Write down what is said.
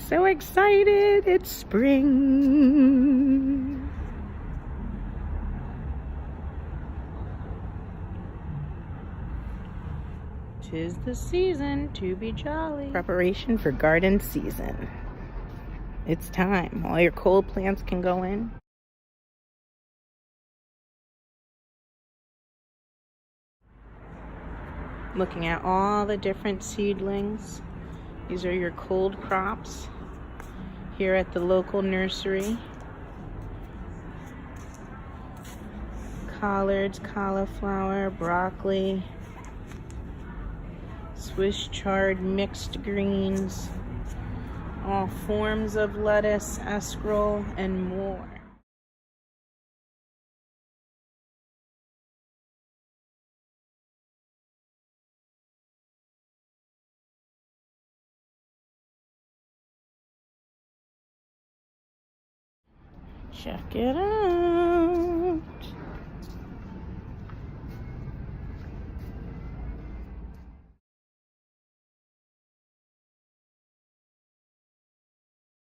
So excited, it's spring. 'Tis the season to be jolly. Preparation for garden season. It's time. All your cold plants can go in. Looking at all the different seedlings. These are your cold crops here at the local nursery. Collards, cauliflower, broccoli, Swiss chard, mixed greens, all forms of lettuce, escarole, and more. Check it out.